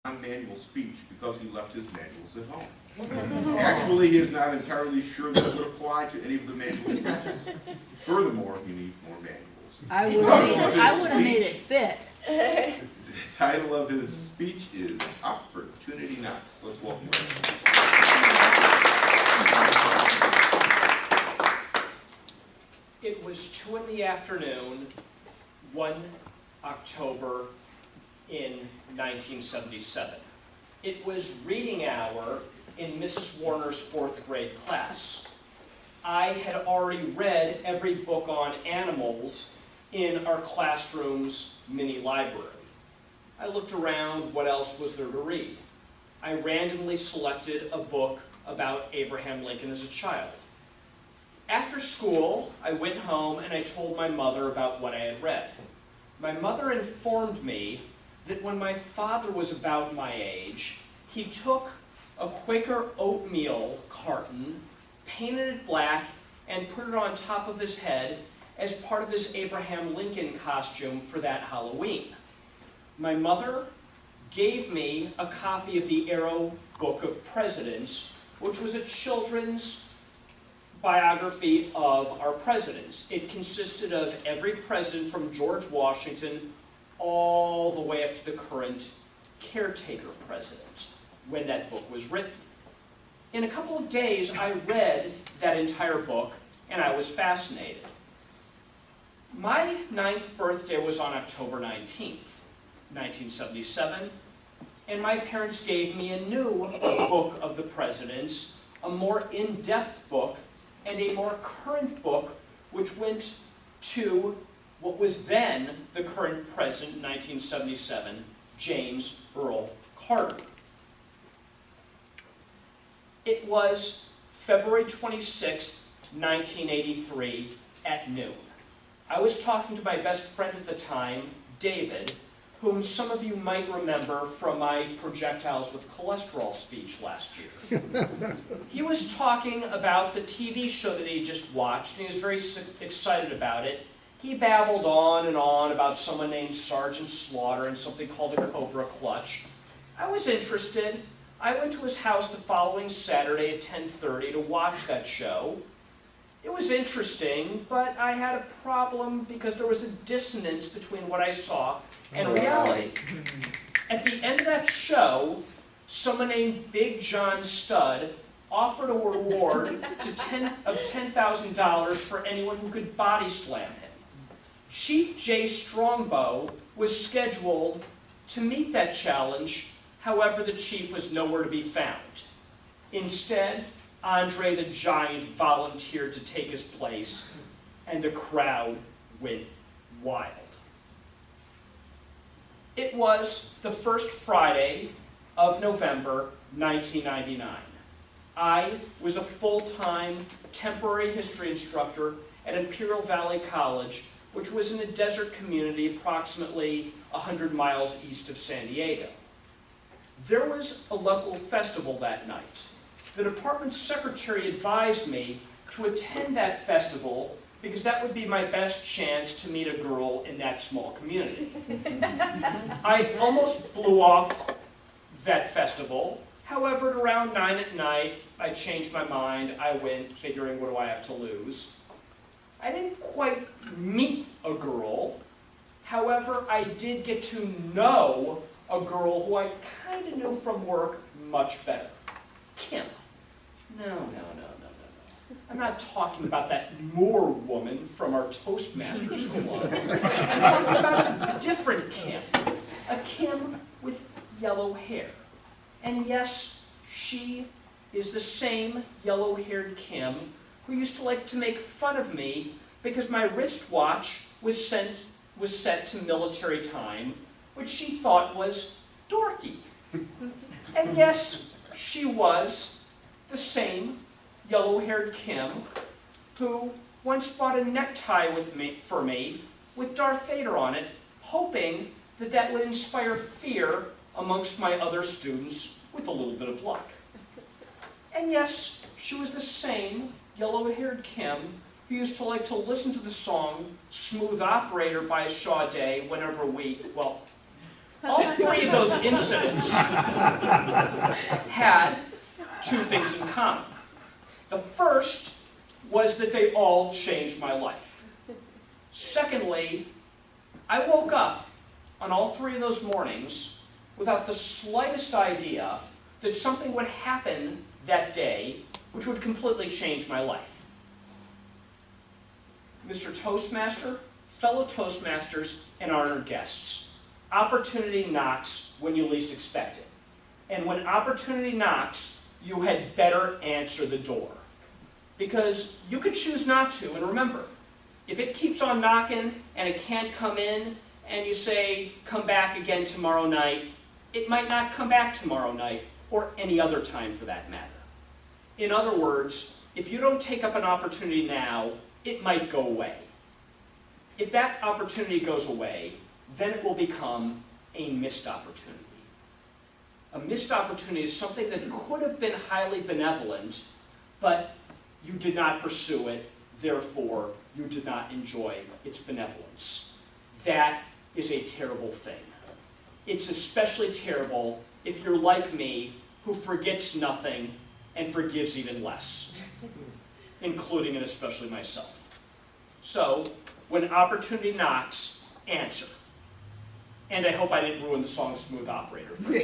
non-manual speech because he left his manuals at home. Actually, he is not entirely sure that it would apply to any of the manual speeches. Furthermore, he needs more manuals. I would have made it fit. The title of his speech is Opportunity Knocks. Let's welcome him. It was 2 in the afternoon, 1 October in 1977. It was reading hour in Mrs. Warner's 4th grade class. I had already read every book on animals in our classroom's mini library. I looked around, what else was there to read? I randomly selected a book about Abraham Lincoln as a child. After school, I went home and I told my mother about what I had read. My mother informed me that when my father was about my age, he took a Quaker oatmeal carton, painted it black, and put it on top of his head as part of his Abraham Lincoln costume for that Halloween. My mother gave me a copy of the Arrow Book of Presidents, which was a children's biography of our presidents. It consisted of every president from George Washington all the way up to the current caretaker president when that book was written. In a couple of days, I read that entire book, and I was fascinated. My 9th birthday was on October 19th, 1977, and my parents gave me a new book of the presidents, a more in-depth book, and a more current book, which went to what was then the current president in 1977, James Earl Carter. It was February 26, 1983 at noon. I was talking to my best friend at the time, David, whom some of you might remember from my projectiles with cholesterol speech last year. He was talking about the TV show that he just watched, and he was very excited about it. He babbled on and on about someone named Sergeant Slaughter and something called the Cobra Clutch. I was interested. I went to his house the following Saturday at 10:30 to watch that show. It was interesting, but I had a problem because there was a dissonance between what I saw and reality. At the end of that show, someone named Big John Studd offered a reward of $10,000 for anyone who could body slam him. Chief Jay Strongbow was scheduled to meet that challenge. However, the chief was nowhere to be found. Instead, Andre the Giant volunteered to take his place, and the crowd went wild. It was the first Friday of November, 1999. I was a full-time temporary history instructor at Imperial Valley College, which was in a desert community approximately 100 miles east of San Diego. There was a local festival that night. The department secretary advised me to attend that festival because that would be my best chance to meet a girl in that small community. I almost blew off that festival. However, at around 9 at night, I changed my mind. I went, figuring, what do I have to lose? I didn't quite meet a girl. However, I did get to know a girl who I kind of knew from work much better. Kim. No. I'm not talking about that Moore woman from our Toastmasters Club. I'm talking about a different Kim. A Kim with yellow hair. And yes, she is the same yellow-haired Kim who used to like to make fun of me because my wristwatch was set to military time, which she thought was dorky. And yes, she was the same yellow-haired Kim who once bought a necktie for me with Darth Vader on it, hoping that that would inspire fear amongst my other students with a little bit of luck. And yes, she was the same yellow-haired Kim who used to like to listen to the song Smooth Operator by Sade whenever we, well, All three of those incidents had two things in common. The first was that they all changed my life. Secondly, I woke up on all three of those mornings without the slightest idea that something would happen that day which would completely change my life. Mr. Toastmaster, fellow Toastmasters, and honored guests, opportunity knocks when you least expect it. And when opportunity knocks, you had better answer the door. Because you could choose not to, and remember, if it keeps on knocking and it can't come in, and you say, come back again tomorrow night, it might not come back tomorrow night, or any other time for that matter. In other words, if you don't take up an opportunity now, it might go away. If that opportunity goes away, then it will become a missed opportunity. A missed opportunity is something that could have been highly benevolent, but you did not pursue it, therefore you did not enjoy its benevolence. That is a terrible thing. It's especially terrible if you're like me, who forgets nothing and forgives even less, including and especially myself. So, when opportunity knocks, answer. And I hope I didn't ruin the song Smooth Operator for you.